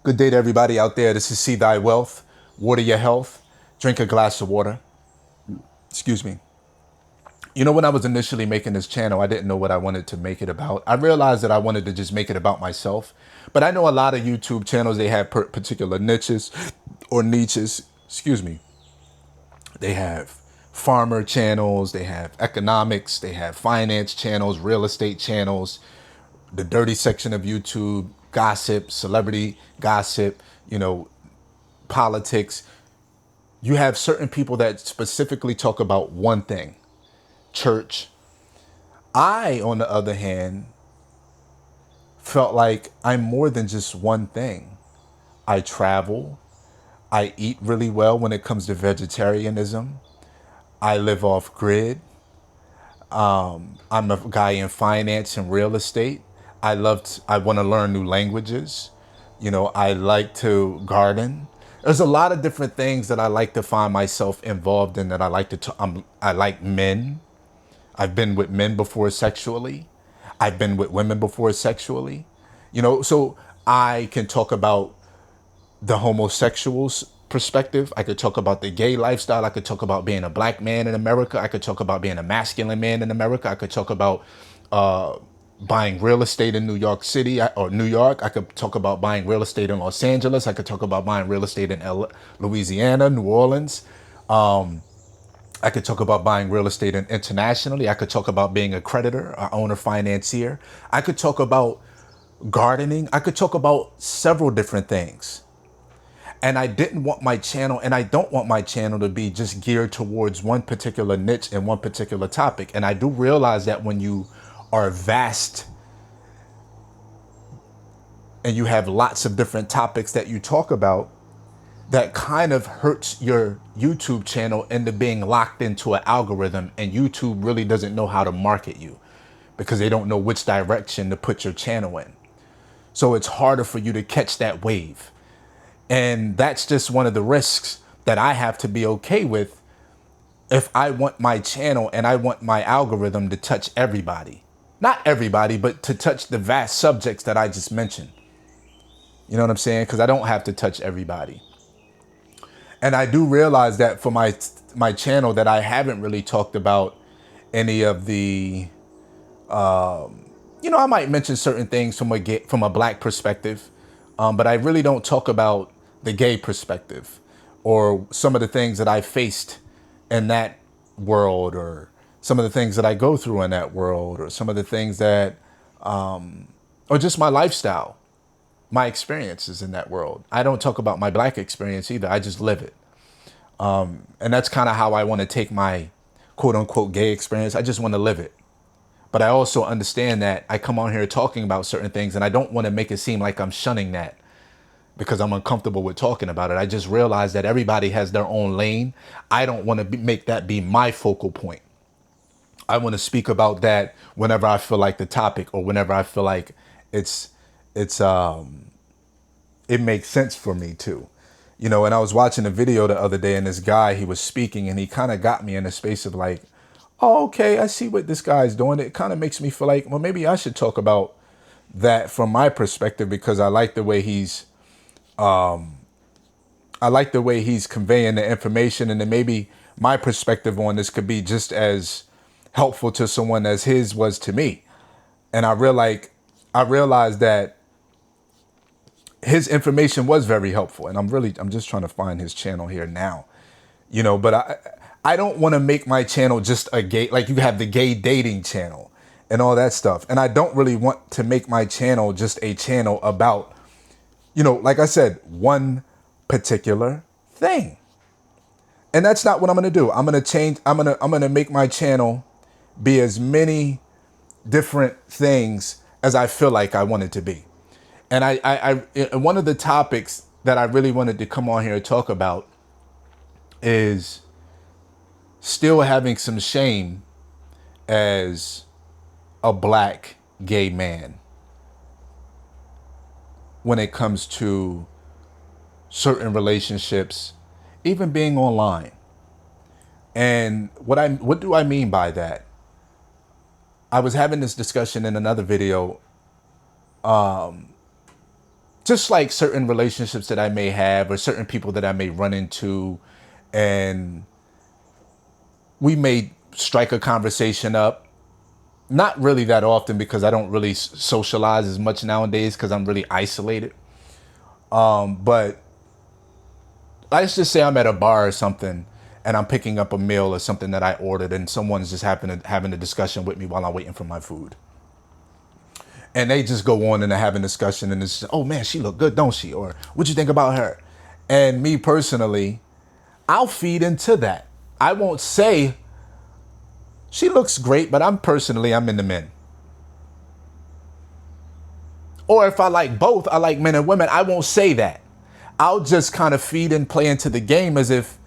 Good day to everybody out there. This is See Thy Wealth, Water Your Health. Drink a glass of water. Excuse me. You know, when I was initially making this channel, I didn't know what I wanted to make it about. I realized that I wanted to just make it about myself. But I know a lot of YouTube channels, they have particular niches or niches. Excuse me. They have farmer channels, they have economics, they have finance channels, real estate channels, the dirty section of YouTube, gossip, celebrity gossip, politics. You have certain people that specifically talk about one thing, church. I, on the other hand, felt like I'm more than just one thing. I travel. I eat really well when it comes to vegetarianism. I live off grid. I'm a guy in finance and real estate. I want to learn new languages. I like to garden. There's a lot of different things that I like to find myself involved in that I like I like men. I've been with men before sexually. I've been with women before sexually. So I can talk about the homosexuals perspective. I could talk about the gay lifestyle. I could talk about being a black man in America. I could talk about being a masculine man in America. I could talk about buying real estate in New York City or New York. I could talk about buying real estate in Los Angeles. I could talk about buying real estate in Louisiana, New Orleans. I could talk about buying real estate internationally. I could talk about being a creditor, a owner, financier. I could talk about gardening. I could talk about several different things. And I didn't want my channel, and I don't want my channel to be just geared towards one particular niche and one particular topic. And I do realize that when you are vast and you have lots of different topics that you talk about, that kind of hurts your YouTube channel into being locked into an algorithm, and YouTube really doesn't know how to market you because they don't know which direction to put your channel in. So it's harder for you to catch that wave. And that's just one of the risks that I have to be okay with if I want my channel and I want my algorithm to touch everybody. Not everybody, but to touch the vast subjects that I just mentioned. You know what I'm saying? Because I don't have to touch everybody. And I do realize that for my channel that I haven't really talked about any of the, I might mention certain things from a black perspective, but I really don't talk about the gay perspective or some of the things that I faced in that world, or some of the things that I go through in that world, or some of the things that, or just my lifestyle, my experiences in that world. I don't talk about my black experience either. I just live it. And that's kind of how I want to take my quote unquote gay experience. I just want to live it. But I also understand that I come on here talking about certain things, and I don't want to make it seem like I'm shunning that because I'm uncomfortable with talking about it. I just realize that everybody has their own lane. I don't want to make that be my focal point. I want to speak about that whenever I feel like the topic, or whenever I feel like it makes sense for me to. And I was watching a video the other day, and this guy, he was speaking, and he kind of got me in a space of like, oh, okay, I see what this guy's doing. It kind of makes me feel like, well, maybe I should talk about that from my perspective, because I like the way he's conveying the information, and then maybe my perspective on this could be just as helpful to someone as his was to me. And I realized that his information was very helpful, and I'm just trying to find his channel here now, but I don't want to make my channel just a gay, like you have the gay dating channel and all that stuff. And I don't really want to make my channel just a channel about, like I said, one particular thing. And that's not what I'm going to do. I'm going to make my channel be as many different things as I feel like I want it to be. And one of the topics that I really wanted to come on here and talk about is still having some shame as a black gay man when it comes to certain relationships, even being online. And what do I mean by that? I was having this discussion in another video just like certain relationships that I may have or certain people that I may run into, and we may strike a conversation up. Not really that often because I don't really socialize as much nowadays because I'm really isolated. But let's just say I'm at a bar or something and I'm picking up a meal or something that I ordered and someone's just having a discussion with me while I'm waiting for my food. And they just go on and they having a discussion and it's, oh man, she look good, don't she? Or what you think about her? And me personally, I'll feed into that. I won't say she looks great, but I'm into men. Or if I like both, I like men and women, I won't say that. I'll just kind of feed and play into the game as if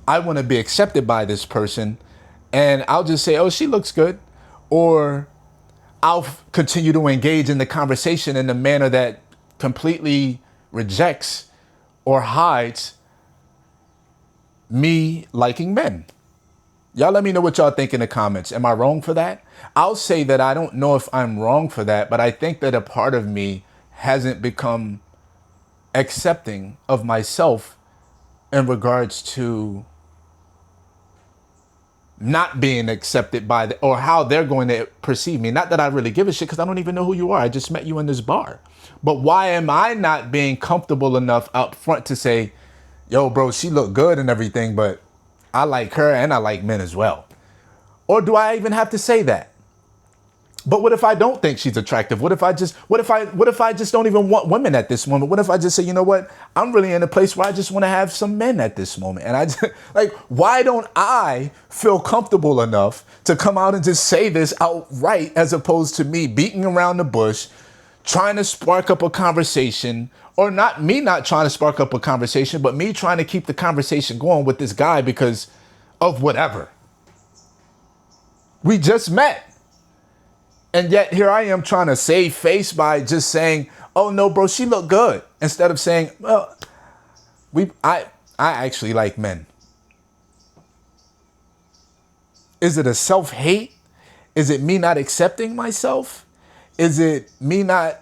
I want to be accepted by this person. And I'll just say, oh, she looks good. Or I'll continue to engage in the conversation in a manner that completely rejects or hides me liking men. Y'all let me know what y'all think in the comments. Am I wrong for that? I'll say that I don't know if I'm wrong for that, but I think that a part of me hasn't become accepting of myself in regards to not being accepted by or how they're going to perceive me. Not that I really give a shit because I don't even know who you are. I just met you in this bar. But why am I not being comfortable enough up front to say, yo, bro, she look good and everything, but I like her and I like men as well? Or do I even have to say that? But what if I don't think she's attractive? What if I just don't even want women at this moment? What if I just say, you know what? I'm really in a place where I just want to have some men at this moment. And I just, like, why don't I feel comfortable enough to come out and just say this outright as opposed to me beating around the bush, trying to spark up a conversation, or not trying to spark up a conversation, but me trying to keep the conversation going with this guy because of whatever. We just met. And yet here I am trying to save face by just saying, oh no, bro, she looked good. Instead of saying, well, I actually like men. Is it a self-hate? Is it me not accepting myself? Is it me not,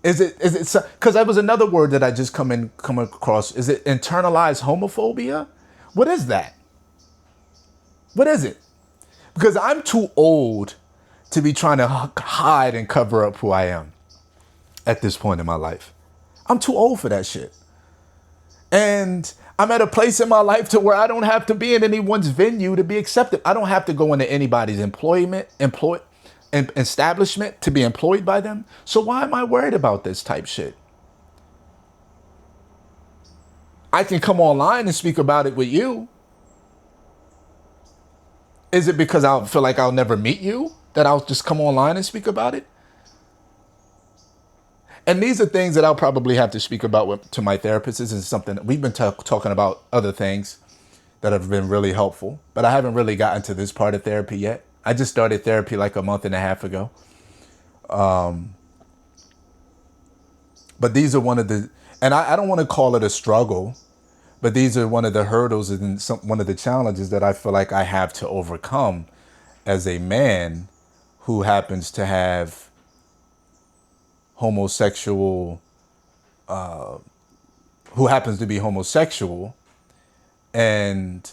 is it, because that was another word that I just come across. Is it internalized homophobia? What is that? What is it? Because I'm too old to be trying to hide and cover up who I am at this point in my life. I'm too old for that shit. And I'm at a place in my life to where I don't have to be in anyone's venue to be accepted. I don't have to go into anybody's establishment to be employed by them. So why am I worried about this type shit? I can come online and speak about it with you. Is it because I feel like I'll never meet you that I'll just come online and speak about it? And these are things that I'll probably have to speak about to my therapist. This is something that we've been talking about, other things that have been really helpful, but I haven't really gotten to this part of therapy yet. I just started therapy like a month and a half ago. But these are one of the, and I don't want to call it a struggle, but these are one of the hurdles and one of the challenges that I feel like I have to overcome as a man who happens to have homosexual, who happens to be homosexual and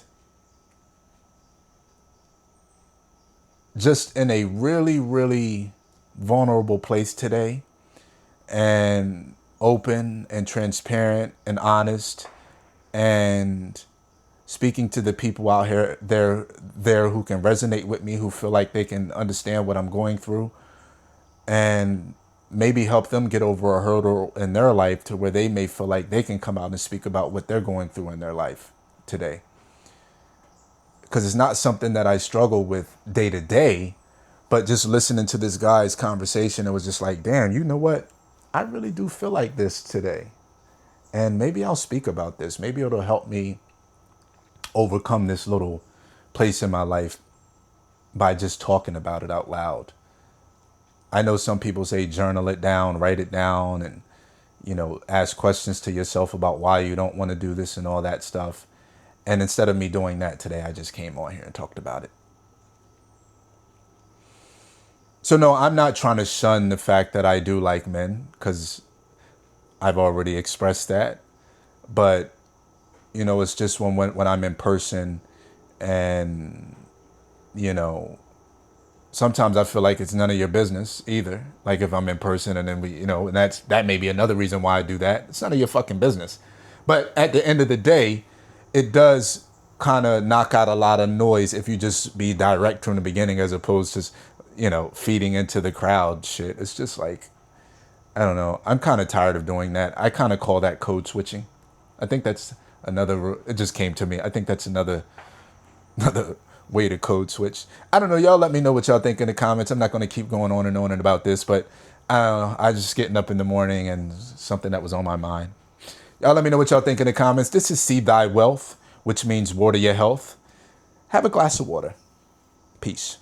just in a really, really vulnerable place today, and open and transparent and honest, and speaking to the people out here there who can resonate with me, who feel like they can understand what I'm going through, and maybe help them get over a hurdle in their life to where they may feel like they can come out and speak about what they're going through in their life today. Because it's not something that I struggle with day to day, but just listening to this guy's conversation, it was just like, damn, you know what? I really do feel like this today. And maybe I'll speak about this. Maybe it'll help me overcome this little place in my life by just talking about it out loud. I know some people say journal it down, write it down, and, ask questions to yourself about why you don't want to do this and all that stuff. And instead of me doing that today, I just came on here and talked about it. So no, I'm not trying to shun the fact that I do like men because I've already expressed that. But it's just when I'm in person, and you know, sometimes I feel like it's none of your business either. Like if I'm in person and then and that may be another reason why I do that. It's none of your fucking business. But at the end of the day, it does kind of knock out a lot of noise if you just be direct from the beginning as opposed to, feeding into the crowd shit. It's just like, I don't know. I'm kind of tired of doing that. I kind of call that code switching. I think that's it just came to me. I think that's another way to code switch. I don't know. Y'all let me know what y'all think in the comments. I'm not going to keep going on and on and about this, but I was just getting up in the morning and something that was on my mind. Y'all let me know what y'all think in the comments. This is See Thy Wealth, which means water your health. Have a glass of water. Peace.